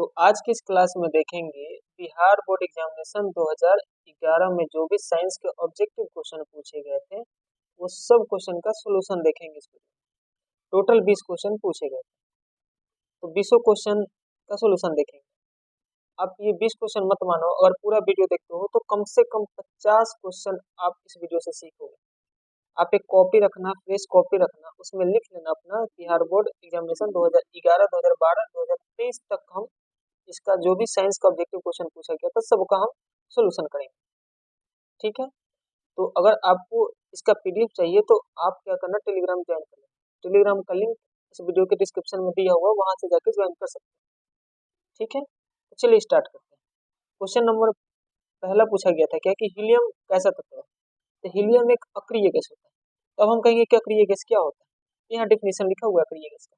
तो आज की इस क्लास में देखेंगे बिहार बोर्ड एग्जामिनेशन 2011 में जो भी साइंस के ऑब्जेक्टिव क्वेश्चन पूछे गए थे वो सब क्वेश्चन का सॉल्यूशन देखेंगे इस वीडियो में। टोटल 20 क्वेश्चन पूछे गए थे, तो 20 क्वेश्चन का सॉल्यूशन देखेंगे। आप ये 20 क्वेश्चन मत मानो, अगर पूरा वीडियो देखते हो तो कम से कम 50 क्वेश्चन आप इस वीडियो से सीखोगे। आप एक कॉपी रखना, फ्रेश कॉपी रखना, उसमें लिख लेना अपना बिहार बोर्ड एग्जामिनेशन 2011, 2012, 2023 तक हम इसका जो भी साइंस का ऑब्जेक्टिव क्वेश्चन पूछा गया था सबका हम सोल्यूशन करेंगे। ठीक है, तो अगर आपको इसका पीडीएफ चाहिए तो आप क्या करना, टेलीग्राम ज्वाइन कर लेना। टेलीग्राम का लिंक इस वीडियो के डिस्क्रिप्शन में दिया हुआ, वहां से जाकर ज्वाइन कर सकते हैं। ठीक है, तो चलिए स्टार्ट करते हैं। क्वेश्चन नंबर पहला पूछा गया था क्या कि हीलियम कैसा तत्व है। तो हीलियम एक अक्रिय गैस होता है। तो अब हम कहेंगे कि अक्रिय गैस क्या होता है। यहाँ डिफिनेशन लिखा हुआ है अक्रिय गैस का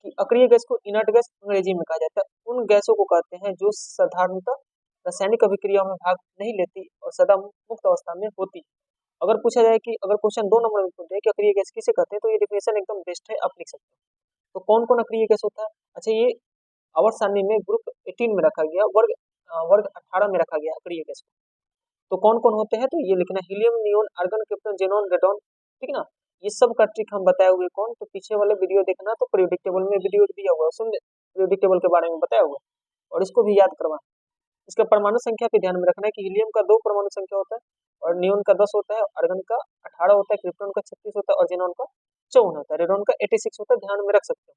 कि अक्रिय गैस को इनर्ट गैस अंग्रेजी में कहा जाता है। उन गैसों को कहते हैं जो साधारणतः रासायनिक अभिक्रियाओं में भाग नहीं लेती और सदा मुक्त अवस्था में होती है। अगर पूछा जाए कि अगर क्वेश्चन 2 नंबर में पूछे कि अक्रिय गैस किसे कहते हैं, तो ये डिफिनेशन एकदम बेस्ट है, आप लिख सकते हो। तो कौन कौन अक्रिय गैस होता है। अच्छा, ये आवर्त सारणी में ग्रुप 18 में रखा गया, वर्ग 18 में रखा गया अक्रिय गैस को। तो कौन कौन होते हैं, तो ये लिखना helium, neon, argon, krypton, xenon, radon. ठीक ना, ये सब का ट्रिक हम बताए हुए कौन, तो पीछे वाले वीडियो देखना, तो पीरियोडिक टेबल में वीडियो दिया हुआ है, उसमें पीरियोडिक टेबल के बारे में बताया हुआ है और इसको भी याद करवाना। इसका परमाणु संख्या पे ध्यान में रखना है कि हीलियम का 2 परमाणु संख्या होता है और नियोन का 10 होता है, आर्गन का 18 होता है, क्रिप्टन का 36 होता है और जेनॉन का 54 होता है, रेडॉन का 86 होता है, ध्यान में रख सकते हो।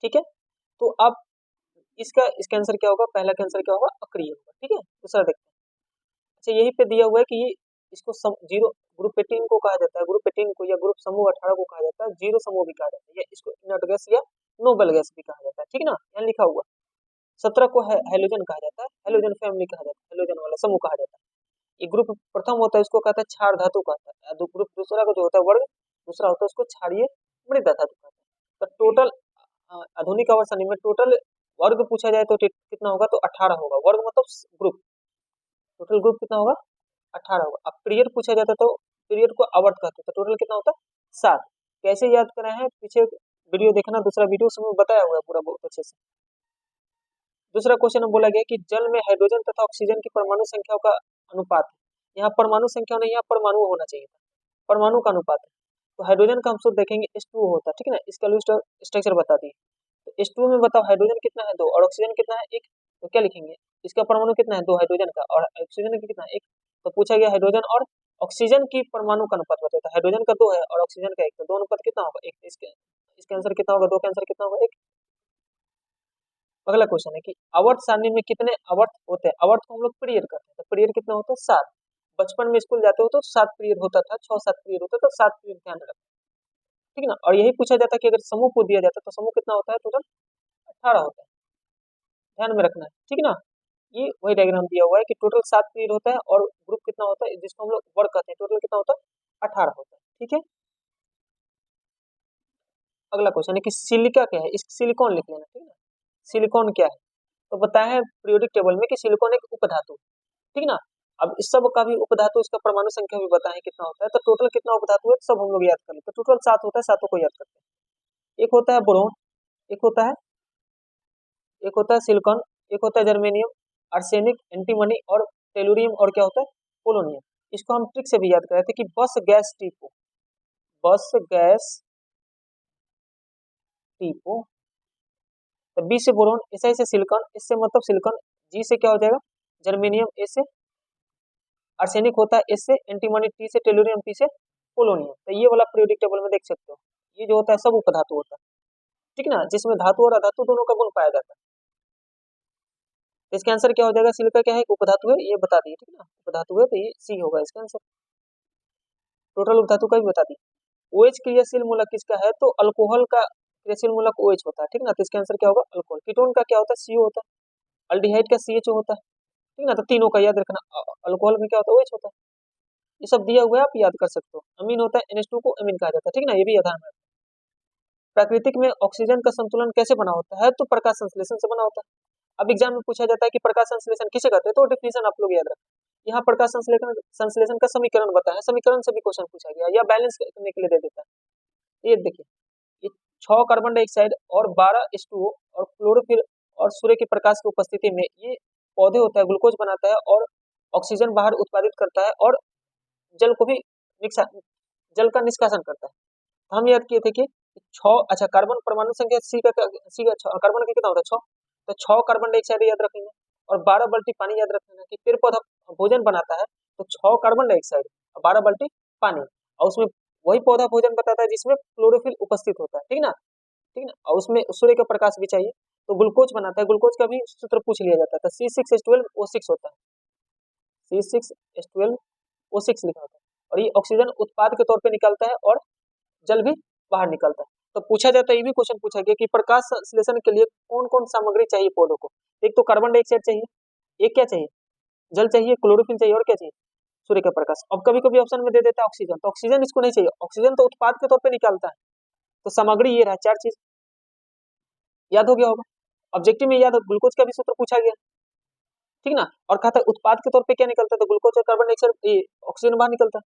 ठीक है, तो अब इसका आंसर क्या होगा, पहला का आंसर क्या होगा, अक्रिय होगा। ठीक है, दूसरा देखते हैं। अच्छा, यही पे दिया हुआ है कि ये इसको जीरो ग्रुप 18 को कहा जाता है, ग्रुप 18 को या ग्रुप समूह 18 को कहा जाता है, जीरो समूह भी कहा जाता है, या इसको इनर्ट गैस या नोबल गैस भी कहा जाता है। ठीक ना, यहाँ लिखा हुआ 17 को हेलोजन कहा जाता है, हेलोजन फैमिली कहा जाता है, हेलोजन वाला समूह कहा जाता है। ये ग्रुप प्रथम होता है, इसको कहता है क्षार धातु कहता है। ग्रुप दूसरा का जो होता है वर्ग दूसरा होता है, उसको क्षारीय मृदा धातु कहता है। तो टोटल आधुनिक आवर्त सारणी में टोटल वर्ग पूछा जाए तो कितना होगा, तो 18 होगा। वर्ग मतलब ग्रुप, टोटल ग्रुप कितना होगा, 18 होगा। अब पीरियड पूछा जाता तो पीरियड को आवर्त कहते हैं, तो टोटल कितना होता है, 7। कैसे याद करा है, पीछे वीडियो देखना, दूसरा वीडियो उसमें बताया हुआ है पूरा बहुत अच्छे से। दूसरा क्वेश्चन में बोला गया कि जल में हाइड्रोजन तथा ऑक्सीजन की परमाणु संख्याओं का अनुपात है। यहाँ परमाणु संख्या नहीं, यहाँ परमाणु होना चाहिए था, परमाणु का अनुपात है। तो हाइड्रोजन का हम शुद्ध देखेंगे H2O होता है। ठीक है ना, इसका स्ट्रक्चर बता दिए। तो H2O में बताओ हाइड्रोजन कितना है, 2, और ऑक्सीजन कितना है, 1। तो क्या लिखेंगे, इसका परमाणु कितना है, 2 हाइड्रोजन का, और ऑक्सीजन का कितना है, 1। तो पूछा गया हाइड्रोजन और ऑक्सीजन की परमाणु का अनुपात बताया था। हाइड्रोजन का 2 है और ऑक्सीजन का 1, तो 2 अनुपात कितना होगा, 1। इसके आंसर कितना होगा, 2 का आंसर कितना होगा, 1। अगला क्वेश्चन है कि आवर्त सारणी में कितने आवर्त होते हैं। आवर्त को हम लोग पीरियड कहते हैं, तो पीरियड कितना होता है, 7। बचपन में स्कूल जाते हो तो 7 पीरियड होता था, 6-7 पीरियड होता था, तो 7 पीरियड ध्यान रखना। ठीक है ना, और यही पूछा जाता है कि अगर समूह को दिया जाता तो समूह कितना होता है, टोटल 18 होता है, ध्यान में रखना है। ठीक है ना, ये वही डायग्राम दिया हुआ है कि टोटल 7 पीरियड होता है और ग्रुप कितना होता है, जिसको हम लोग वर्ग कहते हैं, टोटल कितना होता है, 18 होता है। ठीक है, अगला क्वेश्चन है कि सिलिका क्या है, इस सिलिकॉन लिख लेना। ठीक है, सिलिकॉन क्या है, तो बताया है पीरियोडिक टेबल में कि सिलिकॉन एक उपधातु। ठीक है ना, अब इस सब का भी उपधातु, इसका परमाणु संख्या भी बताएं कितना होता है, तो टोटल कितना उपधातु है सब हम लोग याद कर लेते हैं। टोटल 7 होता है, सातों को याद करते हैं। एक होता है बोरोन, एक होता है सिलिकॉन, एक होता है जर्मेनियम, आर्सेनिक, एंटीमनी और टेलुरियम, और क्या होता है, पोलोनियम। इसको हम ट्रिक से भी याद कर रहे थे कि बस गैस टीपो। तो बी से बोरोन, ऐसा से सिलिकॉन, इससे मतलब सिलिकॉन। जी से क्या हो जाएगा, जर्मेनियम। ए से आर्सेनिक होता है, एस से एंटीमनी, टी से टेलुरियम, पी से पोलोनियम। तो ये वाला पीरियोडिक टेबल में देख सकते हो, ये जो होता है सब उपधातु होता है। ठीक ना, जिसमें धातु और अधातु दोनों का गुण पाया जाता है। तो इसका आंसर क्या हो जाएगा, सिलिका क्या है, उपधातु है, ये बता दिए। ठीक ना, उपधातु है तो ये सी होगा इसका आंसर। टोटल उपधातु का भी बता दिए। OH क्रियाशील मूलक किसका है, तो अल्कोहल का क्रियाशील मूलक OH होता है। ठीक ना, तो इसका आंसर क्या होगा, अल्कोहल। कीटोन का क्या होता है, CO होता है। अल्डिहाइड का CHO होता है। ठीक ना, तो तीनों का याद रखना। अल्कोहल में क्या होता है, OH होता है। ये सब दिया हुआ है, आप याद कर सकते हो। अमीन होता है, NH2 को अमीन कहा जाता है। ठीक ना, ये भी आधार में। प्राकृतिक में ऑक्सीजन का संतुलन कैसे बना होता है, तो प्रकाश संश्लेषण से बना होता है। अब एग्जाम में पूछा जाता है कि प्रकाश संश्लेषण किसे कहते हैं, तो डिफिनेशन आप लोग याद रखें। यहाँ प्रकाश संश्लेषण का समीकरण बताया, समीकरण से भी क्वेश्चन पूछा गया या बैलेंस करने के लिए दे देता है। ये देखिए, ये 6 कार्बन डाइऑक्साइड और 12 H2O और क्लोरोफिल और सूर्य के प्रकाश की उपस्थिति में ये पौधे होता है ग्लूकोज बनाता है और ऑक्सीजन बाहर उत्पादित करता है और जल को भी जल का निष्कासन करता है। तो हम याद किए थे कि छह, अच्छा कार्बन परमाणु संख्या सी का कार्बन का कितना होता है 6, तो 6 कार्बन डाइऑक्साइड याद रखेंगे और 12 बाल्टी पानी याद रखना कि पेड़ पौधा भोजन बनाता है तो 6 कार्बन डाइऑक्साइड और 12 बाल्टी पानी, और उसमें वही पौधा भोजन बताता है जिसमें क्लोरोफिल उपस्थित होता है, ठीक ना, ठीक ना, और उसमें सूर्य का प्रकाश भी चाहिए तो ग्लूकोज बनाता है, ग्लूकोज का भी सूत्र पूछ लिया जाता है तो C6H12O6 होता है, C6H12O6 लिखा होता है और ये ऑक्सीजन उत्पाद के तौर पे निकलता है और जल भी बाहर निकलता है। तो पूछा जाता है, ये भी क्वेश्चन पूछा गया कि प्रकाश संश्लेषण के लिए कौन कौन सामग्री चाहिए पौधों को। एक तो कार्बन डाइऑक्साइड चाहिए, एक क्या चाहिए, जल चाहिए, क्लोरोफिल चाहिए और क्या चाहिए, सूर्य का प्रकाश। अब कभी कभी ऑप्शन में दे देता है ऑक्सीजन, तो ऑक्सीजन इसको नहीं चाहिए, ऑक्सीजन तो उत्पाद के तौर पर निकालता है। तो सामग्री ये रहा, 4 चीज याद हो गया होगा। ऑब्जेक्टिव में याद हो, ग्लूकोज का भी सूत्र पूछा गया, ठीक ना, और कहा था उत्पाद के तौर पे क्या निकलता है, तो ग्लूकोज और कार्बन डाइऑक्साइड ऑक्सीजन बाहर निकलता है।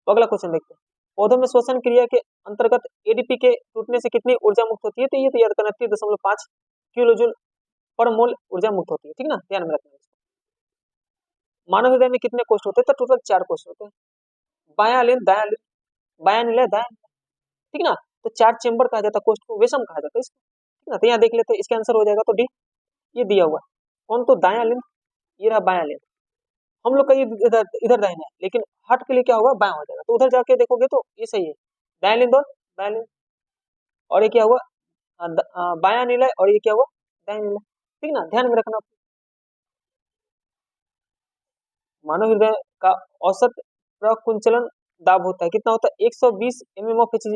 तो अगला क्वेश्चन देखते हैं, पौधों में श्वसन क्रिया के अंतर्गत एडीपी के टूटने से कितनी ऊर्जा मुक्त होती है, तो ये तो याद करना 3.5 किलो जूल पर मोल ऊर्जा मुक्त होती है, ठीक ना, ध्यान में रखना। मानव हृदय में कितने कोष्ठ होते हैं, तो टोटल 4 कोष्ठ होते हैं, बायां लिंब दायां लिंब, बायां निलय दायां निलय, ठीक ना, तो 4 चेंबर कहा जाता है, कोष्ठ को वेशम कहा जाता है इसको, ठीक ना। तो यहाँ देख लेते हैं, इसका आंसर हो जाएगा तो डी, ये दिया हुआ कौन, तो दायां लिंब, ये रहा बायां लिंब। हम लोग का ये इधर इधर दाहिना है, लेकिन हार्ट के लिए क्या होगा, बायां हो जाएगा, तो उधर जाके देखोगे तो ये सही है, दायां लिंब और बायां लिंब, और ये क्या हुआ बायां निलय, और ये क्या हुआ दायां निलय, ठीक ना, ध्यान में रखना। मानव हृदय का औसत प्रकुंचलन दाब होता है, कितना होता है 120 mm ऑफ Hg,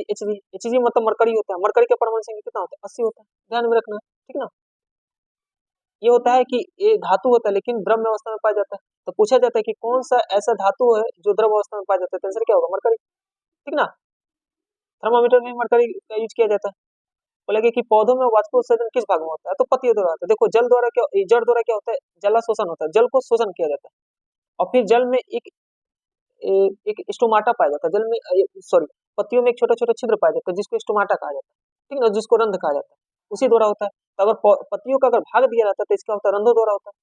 Hg मतलब मरकरी होता है, मरकरी का परमाणु संख्या कितना होता है 80 होता है, ध्यान में रखना, ठीक ना। ये होता है कि ये धातु होता है लेकिन द्रव अवस्था में पाया जाता है, तो पूछा जाता है कि कौन सा ऐसा धातु है जो द्रव अवस्था में पाया जाता है, तो आंसर क्या होगा मरकरी, ठीक ना। थर्मामीटर में मरकरी का यूज किया जाता है। बोलेगा कि पौधों में वाष्पोत्सर्जन किस भाग में होता है, तो पत्तियों द्वारा होता है। देखो जल द्वारा क्या, जड़ द्वारा क्या होता है, जला शोषण होता है, जल को शोषण किया जाता है, और फिर जल में एक स्टोमाटा पाया जाता है, जल में सॉरी पत्तियों में एक छोटा छोटा छिद्र पाया जाता है जिसको स्टोमाटा कहा जाता है, ठीक ना, जिसको रंध्र कहा जाता है, उसी द्वारा होता है। तो अगर पत्तियों का अगर भाग दिया जाता है तो इसका होता है रंध्रों द्वारा होता है,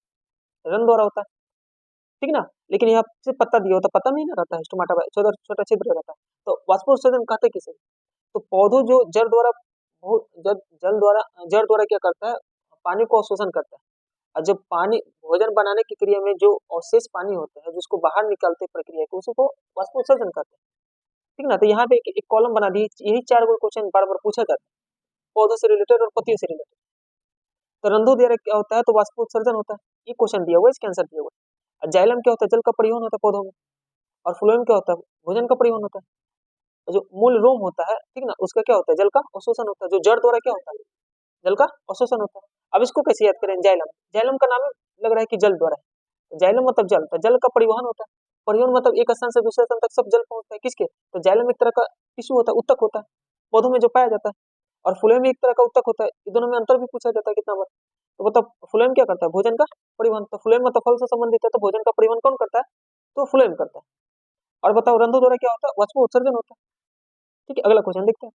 रंध्र द्वारा होता है, ठीक ना। लेकिन यहाँ से पत्ता दिया होता है, पत्ता में ही ना रहता है स्टोमाटा, छोटा छोटा छिद्र रहता है, तो वाष्पोत्सर्जन कहते किसे, तो पौधों जो जड़ द्वारा जल द्वारा जड़ द्वारा क्या करता है, पानी को अवशोषण करता है, और जब पानी भोजन बनाने की क्रिया में जो अवशेष पानी होता है जिसको बाहर निकालते प्रक्रिया को, उसी को वाष्पोत्सर्जन करते हैं, ठीक ना। तो यहाँ पे एक कॉलम बना दी, यही 4 क्वेश्चन बार बार पूछा जाता है, पौधों से रिलेटेड और पत्तियों से रिलेटेड। तो रंध्रों द्वारा क्या होता है, तो वाष्पोत्सर्जन होता है, ये क्वेश्चन दिया हुआ है, इसका आंसर दिया हुआ है। जाइलम क्या होता है, जल का परिवहन होता है पौधों में, और फ्लोएम क्या होता है, भोजन का परिवहन होता है। और जो मूल रोम होता है, ठीक ना, उसका क्या होता है, जल का अवशोषण होता है, जो जड़ द्वारा क्या होता है, जल का अवशोषण होता है। अब इसको कैसे याद करें, जाइलम, जाइलम का नाम ही लग रहा है कि जल द्वारा है, तो जाइलम मतलब जल, तो जल का परिवहन होता है, परिवहन मतलब एक स्थान से दूसरे स्थान तक सब जल पहुंचता है, किसके, तो जाइलम एक तरह का टिश्यू होता है, उत्तक होता है, पौधों में जो पाया जाता है, और फ्लोएम एक तरह का उत्तक होता है, ये दोनों में अंतर भी पूछा जाता है कितना बार। तो मतलब फ्लोएम क्या करता है, भोजन का परिवहन, तो फ्लोएम मतलब फल से संबंधित है, तो भोजन का परिवहन कौन करता है, तो फ्लोएम करता है। और बताओ रंध्रों द्वारा क्या होता है, वाष्प उत्सर्जन होता है, ठीक है। अगला क्वेश्चन देखते हैं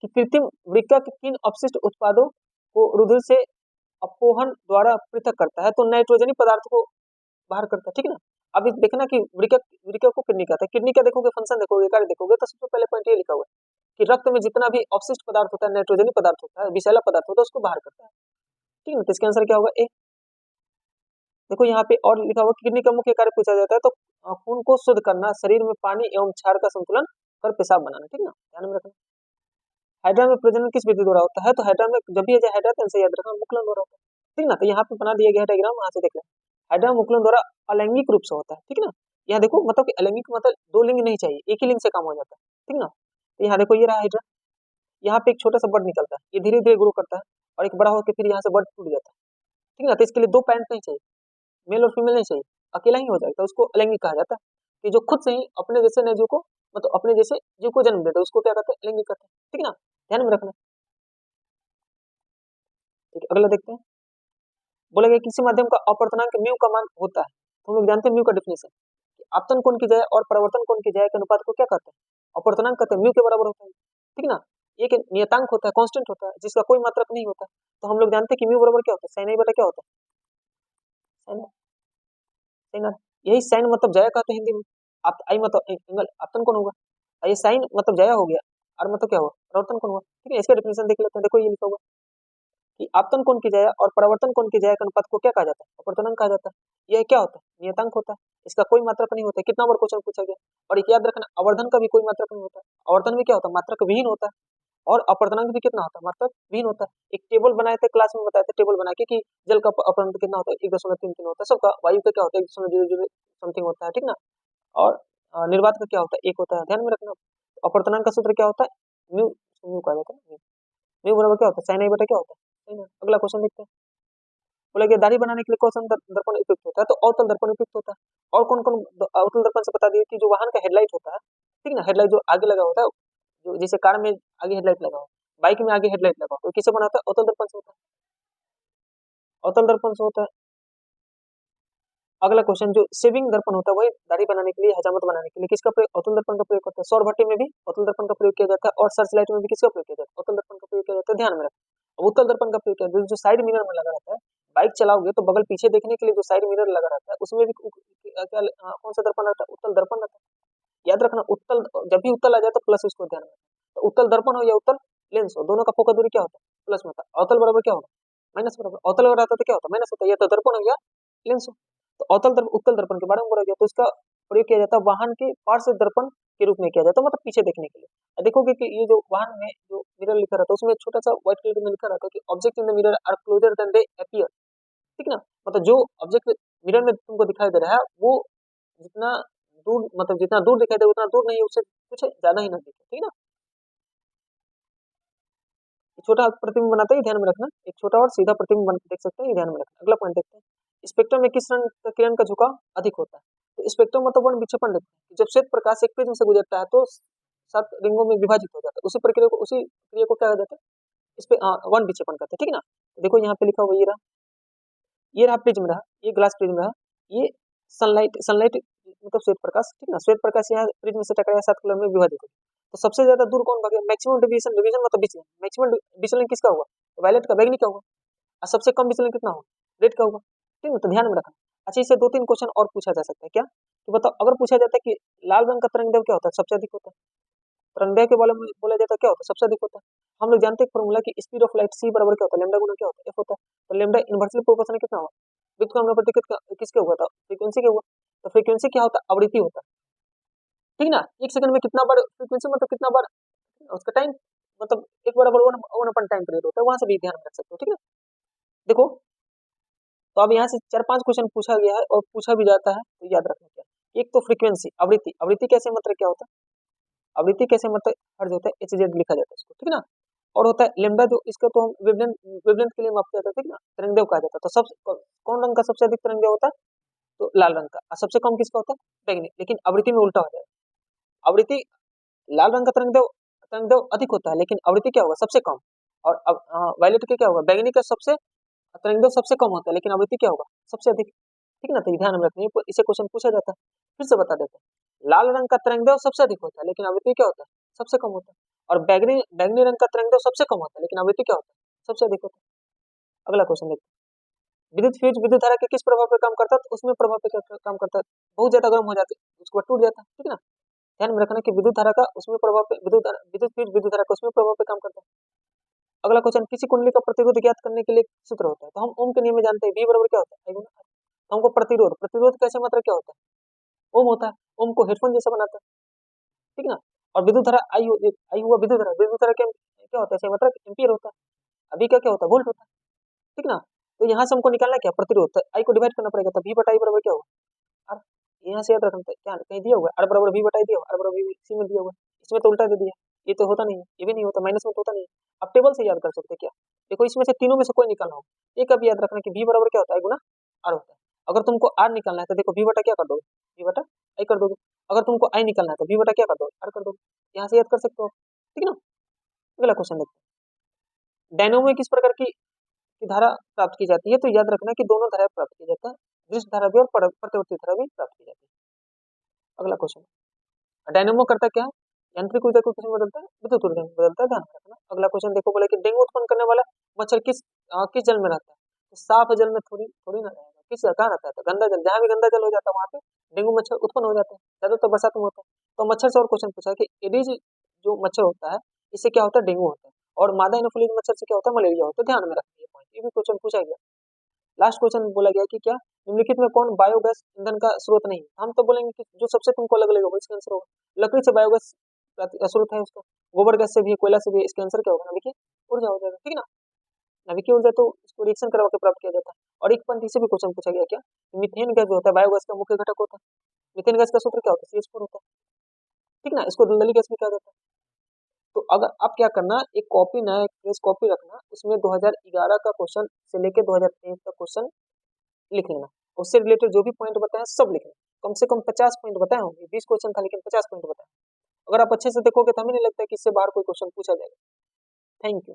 कि कृत्रिम वृक्का के किन अपशिष्ट उत्पादों को रुधिर से अपोहन द्वारा पृथक करता है, तो नाइट्रोजनी पदार्थ को बाहर करता है, ठीक है ना। अब इस देखना कि वृक्का वृक्का को किडनी कहता है, किडनी का देखोगे फंक्शन देखोगे, कार्य देखोगे, तो सबसे पहले पॉइंट ये लिखा हुआ है कि रक्त में जितना भी अपशिष्ट पदार्थ होता है, नाइट्रोजनी पदार्थ होता है, विषैला पदार्थ होता है, उसको बाहर करता है, ठीक है। तो इसका आंसर क्या होगा ए। देखो यहाँ पे और लिखा हुआ किडनी का मुख्य कार्य पूछा जाता है, तो खून को शुद्ध करना, शरीर में पानी एवं क्षार का संतुलन कर पेशाब बनाना, ठीक ना, ध्यान में रखना। हाइड्रा में प्रजनन किस विधि द्वारा होता है, तो हाइड्रा में जब भी हाइड्रा तो याद रखना मुकुलन द्वारा होता है, ठीक ना। तो यहाँ पे बना दिया गया है डायग्राम, वहां से देख लें, हाइड्रा मुकुलन द्वारा अलैंगिक रूप से होता है, ठीक ना। यहाँ देखो मतलब कि अलैंगिक मतलब 2 लिंग नहीं चाहिए, एक ही लिंग से काम हो जाता है, ठीक ना। तो यहाँ देखो ये रहा हाइड्रा, यहाँ पे एक छोटा सा बर्ड निकलता है, ये धीरे धीरे ग्रो करता है और एक बड़ा होकर फिर यहाँ से बर्ड टूट जाता है, ठीक ना। तो इसके लिए 2 पैरेंट नहीं चाहिए, मेल और फीमेल नहीं चाहिए, अकेला ही हो जाएगा, तो उसको अलैंगिक कहा जाता है। कि जो खुद से ही अपने जैसे नर जीव को, मतलब अपने जैसे जीव को जन्म देता है, उसको क्या कहते हैं, अलैंगिक कहते हैं, ठीक ना, ध्यान में रखना। ठीक है, अगला देखते हैं, बोला गया किसी माध्यम का अपवर्तनांक म्यू का मान होता है, तो हम लोग जानते हैं म्यू का डिफिनेशन, आपतन कोण की जाए और परिवर्तन कोण की जाए के अनुपात को क्या कहते हैं, अपवर्तनांक कहते हैं, म्यू के बराबर होता है, ठीक ना। एक नियतांक होता है, कांस्टेंट होता है, जिसका कोई मात्रक नहीं होता। तो हम लोग जानते हैं कि म्यू बराबर क्या होता है, साइन आई बटा क्या होता है, साइन साइन आर। यही साइन मतलब जाया का तो हिंदी में आप आई मतलब एंगल आपतन कोण होगा, और ये साइन मतलब जाया हो गया, और मतलब क्या हुआ, परिवर्तन कोण हुआ। ठीक है, इसका डिफिनेशन देख लेते हैं। देखो ये लिखा हुआ कि आपतन कोण की जाया और परावर्तन कोण की जाया के अनुपात को क्या कहा जाता है, अपवर्तनांक कहा जाता है। यह क्या होता है, नियतांक होता है, इसका कोई मात्रक नहीं होता है। कितना बार क्वेश्चन पूछा गया। और एक याद रखना, आवर्धन का भी कोई मात्रक नहीं होता, आवर्धन में क्या होता है, मात्रक विहीन होता है। और अपवर्तनांक भी कितना होता है, मात्रक विहीन होता है। एक टेबल बनाए थे क्लास में, बताए थे टेबल बना के कि जल का अपवर्तन कितना होता है, 1.33 होता है सबका, वायु का क्या होता है 1.00 समथिंग होता है, ठीक ना। और निर्वात का क्या होता है, एक होता है, ध्यान में रखना। अपवर्तनांक का सूत्र क्या होता है, म्यू, म्यू कहा जाता है। म्यू बराबर क्या होता है, साइन आई बटा क्या होता है, है ना। अगला क्वेश्चन देखते हैं। बोला कि दाढ़ी बनाने के लिए कौन सा दर्पण उपयुक्त होता है, तो अवतल दर्पण उपयुक्त होता है। और कौन कौन अवतल दर्पण से बता दिए कि जो वाहन का हेडलाइट होता है, ठीक ना, हेडलाइट जो आगे लगा होता है, जो जैसे कार में आगे हेडलाइट लगा हो, बाइक में आगे हेडलाइट लगा हो, तो किसे बनाता है, अवतल दर्पण से होता है, अवतल दर्पण से होता है। अगला क्वेश्चन, जो सेविंग दर्पण होता है, वही दाढ़ी बनाने के लिए, हजामत बनाने के लिए किसका प्रयोग, अवतल दर्पण का प्रयोग करता है। सौर भट्टी में भी अवतल दर्पण का प्रयोग किया जाता है, और सर्च लाइट में भी किसका प्रयोग किया जाता है, अवतल दर्पण का प्रयोग किया जाता है, ध्यान में रखना। उत्तल दर्पण का प्रयोग किया जाता है, जो साइड मिरर में लगा रहता है, बाइक चलाओगे तो बगल पीछे देखने के लिए जो साइड मिरर लगा रहता है, उसमें भी क्या कौन सा दर्पण रहता है, उत्तल दर्पण रहता है। याद रखना, उत्तल जब भी उत्तल आ जाए तो प्लस इसको ध्यान में रखना। तो उत्तल दर्पण हो या उत्तल लेंस हो, दोनों का फोकस दूरी क्या होता है, प्लस में होता है। अवतल बराबर क्या होगा, माइनस बराबर, अवतल अगर आता तो क्या होता है, माइनस होता है, या तो दर्पण हो या लेंस हो। तो अवतल दर्पण उत्तल दर्पण के बारे में बोला गया, तो इसका प्रयोग किया जाता है वाहन के पार्श्व दर्पण के रूप में किया जाता है, मतलब पीछे देखने के लिए। देखोगे कि ये जो वाहन में जो मिरर लिखा रहता है, उसमें छोटा सा व्हाइट कलर में लिखा रहता है कि object in the mirror are closer than they appear, ठीक ना। मतलब जो ऑब्जेक्ट मिरर में तुमको दिखाई दे रहा है, वो जितना दूर, मतलब जितना दूर दिखाई दे उतना दूर नहीं है, उससे कुछ ज्यादा ही ना दिखे, ठीक ना। एक छोटा प्रतिबिंब बनाते हैं, ध्यान में रखना। एक छोटा और सीधा प्रतिबिंब देख सकते हैं, ये ध्यान में रखना। अगला पॉइंट देखते हैं, स्पेक्ट्रम में किस रंग का किरण का झुकाव अधिक होता है। तो स्पेक्ट्रम मतलब वर्ण विक्षेपण देखते हैं, जब श्वेत प्रकाश एक प्रिज्म से गुजरता है तो 7 रिंगों में विभाजित हो जाता है, उसी क्रिया को क्या कहते हैं, इस पे वर्ण विक्षेपण कहते हैं, ठीक ना। तो देखो यहाँ पे लिखा हुआ ये रहा प्रिज्म रहा, ये ग्लास प्रिज्म रहा, ये सनलाइट सनलाइट मतलब श्वेत प्रकाश, ठीक ना। श्वेत प्रकाश यहाँ प्रिज्म से टकराया, 7 कलर में विभाजित हो। तो सबसे ज्यादा दूर कौन भागे, मैक्सिमम डिवीजन, डिवीजन मतलब विचलन, मैक्सिमम विचलन किसका हुआ, वायलेट का, बैंगनी का हुआ। और सबसे कम विचलन कितना हुआ, रेड का हुआ, ठीक है। तो ध्यान में रखना। अच्छा, इससे 2-3 क्वेश्चन और पूछा जा सकता है क्या, कि बताओ, अगर पूछा जाता है कि लाल रंग का तरंगदैर्घ्य क्या होता है, सबसे अधिक होता है। तरंगदैर्घ्य के बारे में बोला जाता है क्या होता है, सबसे अधिक होता है। हम लोग जानते हैं फॉर्मूला की स्पीड ऑफ लाइट सी बराबर क्या होता है, लैम्डा गुना क्या होता है, एफ होता है। तो लैम्डा इनवर्सली प्रोपोर्शनल कितना हुआ, व्युत्क्रमानुपाती किसके हुआ था, फ्रीक्वेंसी के हुआ। तो फ्रीक्वेंसी क्या होता है, आवृत्ति होता है, ठीक ना। एक सेकंड में कितना बार फ्रीक्वेंसी, मतलब कितना बार उसका टाइम, मतलब एक बराबर वन अपन टाइम पीरियड होता है, वहां से भी ध्यान रख सकते हो, ठीक है। देखो, तो अब यहाँ से 4-5 क्वेश्चन पूछा गया है और पूछा भी जाता है, तो याद रखना क्या। एक तो फ्रीक्वेंसी, आवृत्ति, आवृत्ति कैसे मतलब क्या होता है, आवृत्ति कैसे मतलब हर्ज होता है, एच जेड लिखा जाता है इसको, ठीक ना। और होता है लेमडा, जो इसका तो हम वेवलेंथ, वेवलेंथ के लिए मापते हैं, ठीक ना, तरंगदैर्घ्य कहा जाता है। तो सब कौन रंग का सबसे अधिक तरंगदैर्घ्य होता है, तो लाल रंग का। और सबसे कम किसका होता है, बैंगनी। लेकिन आवृत्ति में उल्टा हो जाएगा, आवृत्ति लाल रंग का तरंगदैर्घ्य तरंगदैर्घ्य अधिक होता है, लेकिन आवृत्ति क्या होगा, सबसे कम। और अब वायलेट का क्या होगा, बैंगनी का सबसे तरंगदैर्घ्य सबसे कम होता है, लेकिन आवृत्ति क्या होगा, सबसे अधिक, ठीक ना। तो ये ध्यान में रखना, इसे क्वेश्चन पूछा जाता है। फिर से बता देते हैं, लाल रंग का तरंगदैर्घ्य सबसे अधिक होता है, लेकिन आवृत्ति क्या होता है, सबसे कम होता है। और बैगनी बैगनी रंग का तरंगदैर्घ्य सबसे कम होता है, लेकिन आवृत्ति क्या होता है, सबसे अधिक होता है। अगला क्वेश्चन देखते हैं, विद्युत फ्यूज विद्युत धारा के किस प्रभाव पर काम करता है, तो उसमें प्रभाव पे क्या काम करता है, बहुत ज्यादा गर्म हो जाते हैं, उसके बाद टूट जाता है, ठीक है ना। ध्यान में रखना कि विद्युत धारा का उसमें प्रभाव पे, विद्युत फ्यूज विद्युत धारा का उसमें प्रभाव पे काम करता है। अगला क्वेश्चन, किसी कुंडली का प्रतिरोध ज्ञात करने के लिए सूत्र होता है, तो हम ओम के नियम में जानते हैं, V बराबर क्या होता है, I गुना R। तो हमको प्रतिरोध, प्रतिरोध कैसे मतलब क्या होता है, ओम होता है, ओम को हेडफोन जैसा बनाता है, ठीक ना। और विद्युत धारा आई हुआ विद्युत धारा क्या क्या होता है, ऐसे मतलब एम्पियर होता है। अभी का क्या होता है, वोल्ट होता है, ठीक ना। तो यहाँ से हमको निकालना क्या, प्रतिरोध, तो आई को डिवाइड करना पड़ेगा, तो V बटा I बराबर क्या होगा, R। यहाँ से याद रखना था, क्या कहीं दिया हुआ है, R बराबर V बटा I दिया हुआ, R बराबर V C में दिया हुआ है, इसमें तो उल्टा दे दिया, ये तो होता नहीं है, ये भी नहीं होता, माइनस में तो होता नहीं है। आप टेबल से याद कर सकते हैं क्या, देखो इसमें से तीनों में से कोई निकालना हो, एक अब याद रखना कि V बराबर क्या होता है, I गुना R होता है। अगर तुमको R निकालना है तो देखो V बटा क्या कर दोगे, V बटा I कर दोगे। अगर तुमको I निकालना है तो V बटा क्या कर दोगे, R कर दोगे। यहाँ से याद कर सकते हो, ठीक है ना। अगला क्वेश्चन देखते हैं, डायनोमो में किस प्रकार की धारा प्राप्त की जाती है, तो याद रखना कि दोनों धारा प्राप्त की जाता है, दृश्य धारा भी और प्रतिवर्ती धारा भी प्राप्त की जाती है। अगला क्वेश्चन, डायनेमो करता क्या है, यांत्रिक ऊर्जा को किसमें बदलता है? विद्युत ऊर्जा में बदलता है, ध्यान रखना। अगला क्वेश्चन देखो, बोला कि डेंगू उत्पन्न करने वाला मच्छर किस जल में रहता है? तो साफ जल में थोड़ी थोड़ी ना रहेगा, किस जगह रहता है? तो गंदा जल, जहाँ भी गंदा जल हो जाता है वहां पे डेंगू मच्छर उत्पन्न हो जाते हैं, ज्यादातर बरसात में होता है। तो मच्छर से और क्वेश्चन पूछा कि एडीज जो मच्छर होता है इससे क्या होता है? डेंगू होता है। और मादा एनोफिलीज मच्छर से क्या होता है? मलेरिया होता है, ध्यान में रखिए पॉइंट, ये भी क्वेश्चन पूछा गया। लास्ट क्वेश्चन बोला गया कि क्या निम्नलिखित में कौन बायोगैस ईंधन का स्रोत नहीं? हम तो बोलेंगे कि जो सबसे तुमको अलग लगेगा इसका आंसर होगा लकड़ी से बायोगैस स्रोत है उसका, गोबर गैस से भी है, कोयला से भी है, इसका आंसर क्या होगा? नाभिकीय ऊर्जा हो जाएगा, ठीक है ना। नाभिकीय ऊर्जा तो इसको रिएक्शन करवा के प्राप्त किया जाता है। और एक पॉइंट इसे भी क्वेश्चन पूछा गया क्या, मीथेन गैस जो होता है बायोगैस का मुख्य घटक होता है। मीथेन गैस का सूत्र क्या होता है? CH4 होता है, ठीक ना। इसको दलदली गैस भी कहा जाता है। तो अगर आप क्या करना, एक कॉपी ना, एक फ्रेश कॉपी रखना, उसमें 2011 का क्वेश्चन से लेके 2023 का क्वेश्चन लिख लेना, उससे रिलेटेड जो भी पॉइंट बताए सब लिख लेना। कम से कम 50 पॉइंट बताए होंगे, 20 क्वेश्चन था लेकिन 50 पॉइंट बताए। अगर आप अच्छे से देखोगे तो हमें नहीं लगता कि इससे बाहर कोई क्वेश्चन पूछा जाएगा। Thank you.